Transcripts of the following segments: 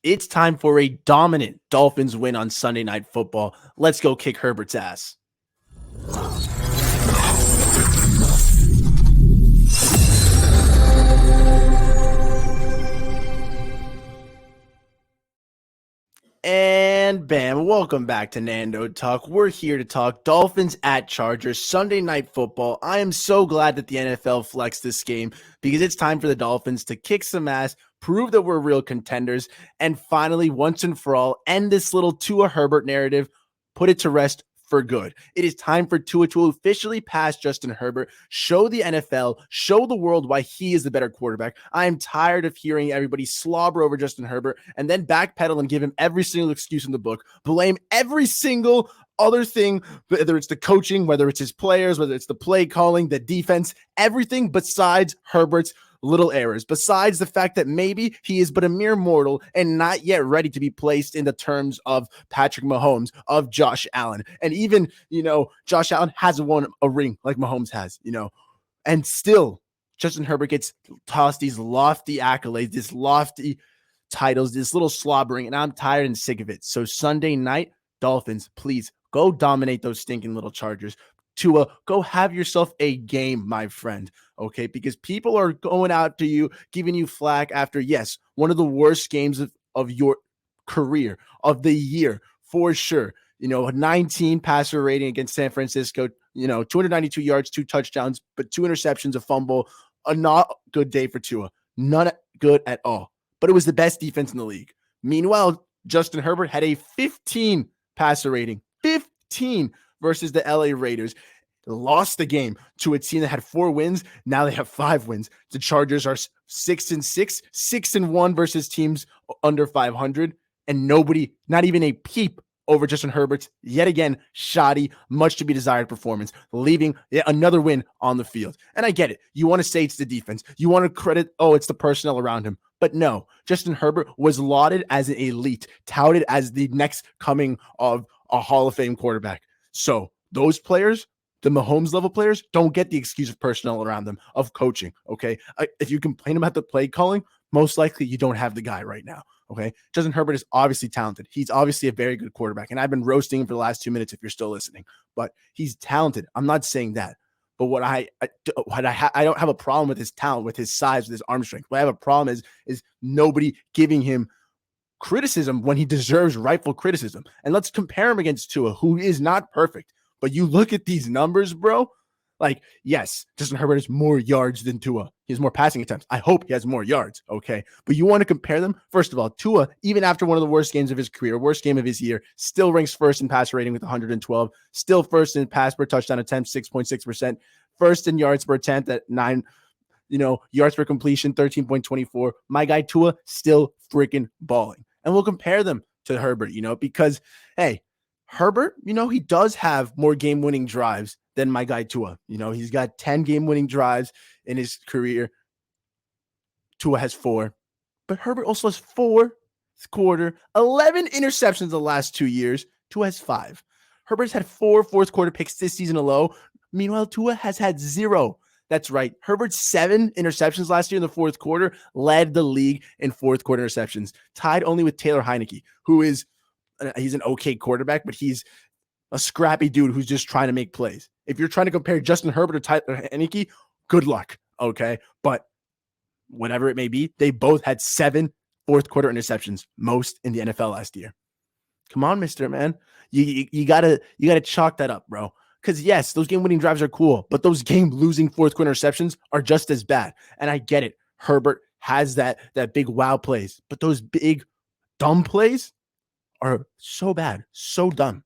It's time for a dominant Dolphins win on Sunday Night Football. Let's go kick Herbert's ass. And bam, welcome back to Nando Talk. We're here to talk Dolphins at Chargers, Sunday Night Football. I am so glad that the NFL flexed this game because it's time for the Dolphins to kick some ass, prove that we're real contenders, and finally, once and for all, end this little Tua Herbert narrative, put it to rest for good. It is time for Tua to officially pass Justin Herbert, show the NFL, show the world why he is the better quarterback. I am tired of hearing everybody slobber over Justin Herbert and then backpedal and give him every single excuse in the book, blame every single other thing, whether it's the coaching, whether it's his players, whether it's the play calling, the defense, everything besides Herbert's little errors, besides the fact that maybe he is but a mere mortal and not yet ready to be placed in the terms of Patrick Mahomes, of Josh Allen. And even, Josh Allen hasn't won a ring like Mahomes has, and still Justin Herbert gets tossed these lofty accolades, these lofty titles, this little slobbering, and I'm tired and sick of it. So Sunday night, Dolphins, please go dominate those stinking little Chargers. Tua, go have yourself a game, my friend, okay? Because people are going out to you, giving you flack after, yes, one of the worst games of your career, of the year, for sure. A 19 passer rating against San Francisco, 292 yards, 2 touchdowns, but 2 interceptions, a fumble, a not good day for Tua. Not good at all. But it was the best defense in the league. Meanwhile, Justin Herbert had a 15 passer rating, 15 versus the LA Raiders. Lost the game to a team that had 4 wins. Now they have 5 wins. The Chargers are 6-6, 6-1 versus teams under 500, and nobody, not even a peep over Justin Herbert's yet again shoddy, much to be desired performance, leaving yet another win on the field. And I get it. You want to say it's the defense. You want to credit, it's the personnel around him. But no, Justin Herbert was lauded as an elite, touted as the next coming of a Hall of Fame quarterback. So those players, the Mahomes level players, don't get the excuse of personnel around them, of coaching, okay? If you complain about the play calling, most likely you don't have the guy right now, okay? Justin Herbert is obviously talented. He's obviously a very good quarterback, and I've been roasting him for the last 2 minutes if you're still listening, but he's talented. I'm not saying that. But what I don't have a problem with his talent, with his size, with his arm strength. What I have a problem is nobody giving him criticism when he deserves rightful criticism. And let's compare him against Tua, who is not perfect. But you look at these numbers, bro. Like, yes, Justin Herbert has more yards than Tua. He has more passing attempts. I hope he has more yards, okay? But you want to compare them? First of all, Tua, even after one of the worst games of his career, worst game of his year, still ranks first in passer rating with 112, still first in pass per touchdown attempt, 6.6%, first in yards per attempt at 9, yards per completion, 13.24. My guy Tua still freaking balling. And we'll compare them to Herbert, because, hey, Herbert, he does have more game-winning drives than my guy Tua. He's got 10 game-winning drives in his career. Tua has 4. But Herbert also has 4 quarter, 11 interceptions the last 2 years. Tua has 5. Herbert's had 4 fourth quarter picks this season alone. Meanwhile, Tua has had 0. That's right. Herbert's 7 interceptions last year in the fourth quarter led the league in fourth quarter interceptions, tied only with Taylor Heineke, who is he's an okay quarterback, but he's a scrappy dude who's just trying to make plays. If you're trying to compare Justin Herbert to Taylor Heineke, good luck, okay? But whatever it may be, they both had 7 fourth quarter interceptions, most in the NFL last year. Come on, mister, man. You gotta chalk that up, bro. Because yes, those game-winning drives are cool, but those game-losing fourth quarter interceptions are just as bad. And I get it. Herbert has that big wow plays, but those big dumb plays are so bad, so dumb.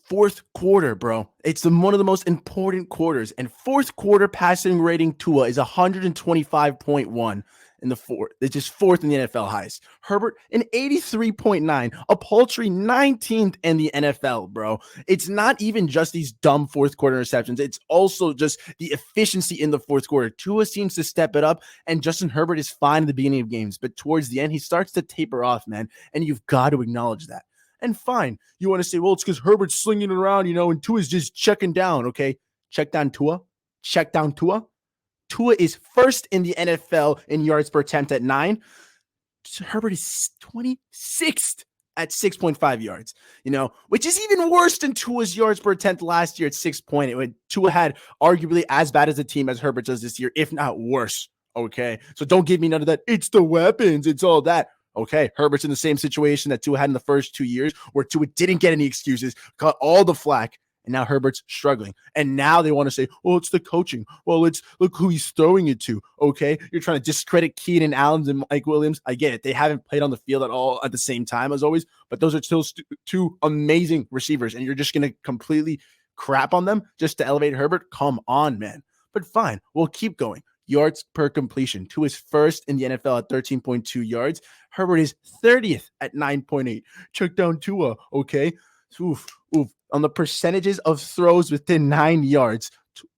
Fourth quarter, bro. It's one of the most important quarters. And fourth quarter passing rating Tua is 125.1 in the fourth. It's just 4th in the NFL highest. Herbert, an 83.9, a paltry 19th in the NFL, bro. It's not even just these dumb fourth quarter interceptions. It's also just the efficiency in the fourth quarter. Tua seems to step it up, and Justin Herbert is fine at the beginning of games. But towards the end, he starts to taper off, man. And you've got to acknowledge that. And fine, you want to say, well, it's because Herbert's slinging it around, and Tua's just checking down, okay? Check down Tua. Check down Tua. Tua is first in the NFL in yards per attempt at 9. Herbert is 26th at 6.5 yards, which is even worse than Tua's yards per attempt last year at 6.8. When Tua had arguably as bad as a team as Herbert does this year, if not worse. Okay. So don't give me none of that. It's the weapons. It's all that. Okay. Herbert's in the same situation that Tua had in the first 2 years where Tua didn't get any excuses, got all the flack. And now Herbert's struggling. And now they want to say, oh, it's the coaching. Well, it's look who he's throwing it to. Okay. You're trying to discredit Keenan Allen and Mike Williams. I get it. They haven't played on the field at all at the same time as always, but those are still two amazing receivers. And you're just going to completely crap on them just to elevate Herbert. Come on, man. But fine. We'll keep going. Yards per completion. Tua is first in the NFL at 13.2 yards. Herbert is 30th at 9.8. Check down Tua. Okay. Oof. On the percentages of throws within 9 yards,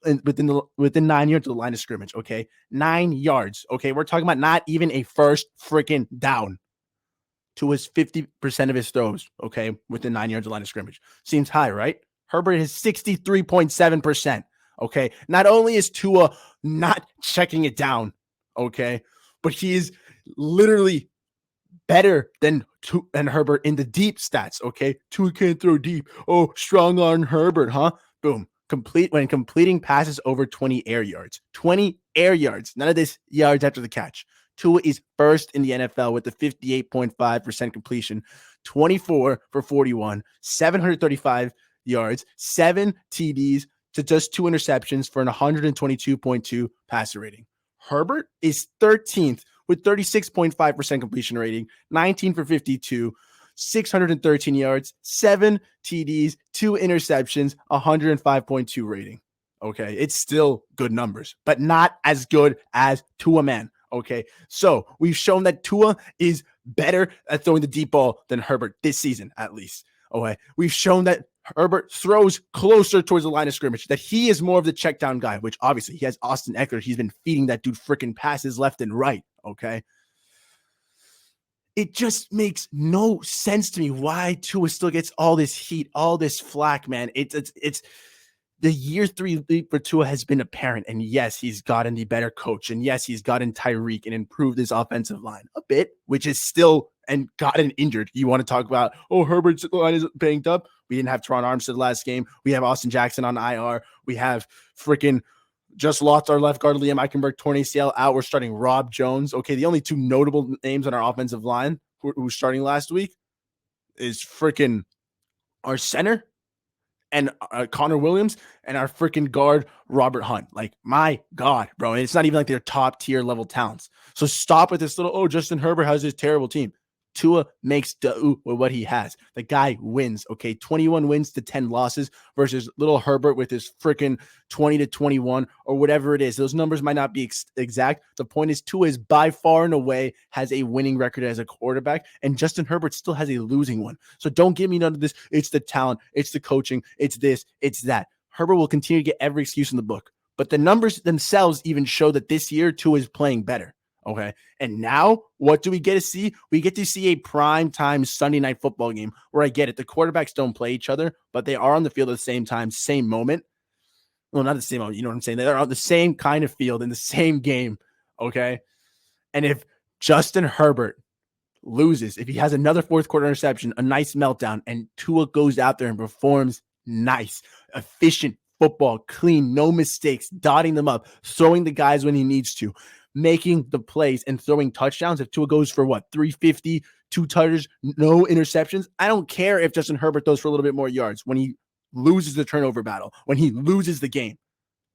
within 9 yards of the line of scrimmage. Okay, 9 yards. Okay, we're talking about not even a first freaking down. Tua's 50% of his throws. Okay, within 9 yards of the line of scrimmage. Seems high, right? Herbert is 63.7%. Okay, not only is Tua not checking it down, okay, but he is literally better than Herbert in the deep stats, okay? Tua can't throw deep. Oh, strong arm Herbert, huh? Boom. When completing passes over 20 air yards. 20 air yards. None of this yards after the catch. Tua is first in the NFL with the 58.5% completion, 24 for 41, 735 yards, 7 TDs to just 2 interceptions for an 122.2 passer rating. Herbert is 13th with 36.5% completion rating, 19 for 52, 613 yards, 7 TDs, 2 interceptions, 105.2 rating. Okay, it's still good numbers, but not as good as Tua, man. Okay, so we've shown that Tua is better at throwing the deep ball than Herbert this season, at least. Okay, we've shown that Herbert throws closer towards the line of scrimmage, that he is more of the check down guy, which obviously he has Austin Eckler. He's been feeding that dude freaking passes left and right. Okay. It just makes no sense to me why Tua still gets all this heat, all this flack, man. It's the year 3 leap for Tua has been apparent. And yes, he's gotten the better coach. And yes, he's gotten Tyreek and improved his offensive line a bit, which is still and gotten injured. You want to talk about, oh, Herbert's line is banged up. We didn't have Teron Armstead last game. We have Austin Jackson on IR. We have freaking just lost our left guard, Liam Eichenberg, torn ACL out. We're starting Rob Jones. Okay, the only 2 notable names on our offensive line who was starting last week is freaking our center and Connor Williams and our freaking guard, Robert Hunt. Like, my God, bro. And it's not even like they're top tier level talents. So stop with this little, oh, Justin Herbert has this terrible team. Tua makes do with what he has. The guy wins, okay? 21 wins to 10 losses versus little Herbert with his freaking 20 to 21 or whatever it is. Those numbers might not be exact. The point is Tua is by far and away has a winning record as a quarterback, and Justin Herbert still has a losing one. So don't give me none of this. It's the talent. It's the coaching. It's this. It's that. Herbert will continue to get every excuse in the book. But the numbers themselves even show that this year Tua is playing better. Okay. And now what do we get to see? We get to see a prime time Sunday night football game where I get it. The quarterbacks don't play each other, but they are on the field at the same time, same moment. Well, not the same moment. You know what I'm saying? They're on the same kind of field in the same game. Okay. And if Justin Herbert loses, if he has another fourth quarter interception, a nice meltdown, and Tua goes out there and performs nice, efficient football, clean, no mistakes, dotting them up, throwing the guys when he needs to, making the plays and throwing touchdowns. If Tua goes for 350, 2 touchdowns, no interceptions, I don't care if Justin Herbert throws for a little bit more yards. When he loses the turnover battle, when he loses the game,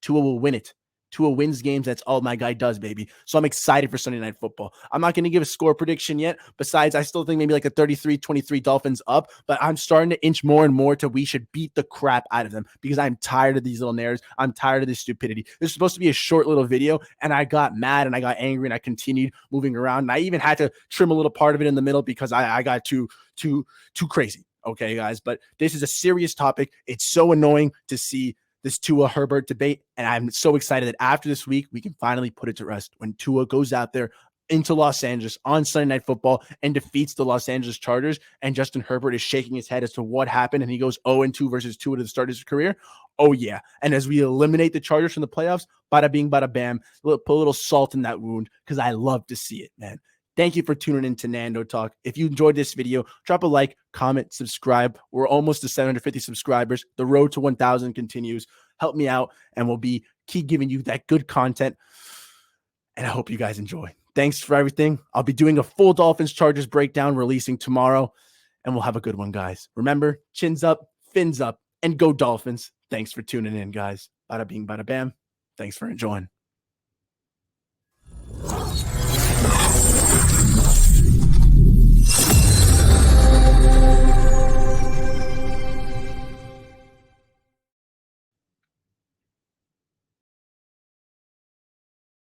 Tua will win it. Tua wins games. That's all my guy does, baby. So I'm excited for Sunday Night Football. I'm not going to give a score prediction yet. Besides, I still think maybe like a 33-23 Dolphins up, but I'm starting to inch more and more to we should beat the crap out of them because I'm tired of these little narratives. I'm tired of this stupidity. This is supposed to be a short little video, and I got mad and I got angry and I continued moving around. And I even had to trim a little part of it in the middle because I got too crazy. Okay, guys, but this is a serious topic. It's so annoying to see this Tua Herbert debate. And I'm so excited that after this week, we can finally put it to rest when Tua goes out there into Los Angeles on Sunday Night Football and defeats the Los Angeles Chargers. And Justin Herbert is shaking his head as to what happened. And he goes 0-2 versus Tua to the start of his career. Oh, yeah. And as we eliminate the Chargers from the playoffs, bada bing, bada bam, put a little salt in that wound because I love to see it, man. Thank you for tuning in to Nando Talk. If you enjoyed this video, drop a like, comment, subscribe. We're almost to 750 subscribers. The road to 1,000 continues. Help me out, and we'll keep giving you that good content. And I hope you guys enjoy. Thanks for everything. I'll be doing a full Dolphins Chargers breakdown releasing tomorrow, and we'll have a good one, guys. Remember, chins up, fins up, and go Dolphins. Thanks for tuning in, guys. Bada bing, bada bam. Thanks for enjoying.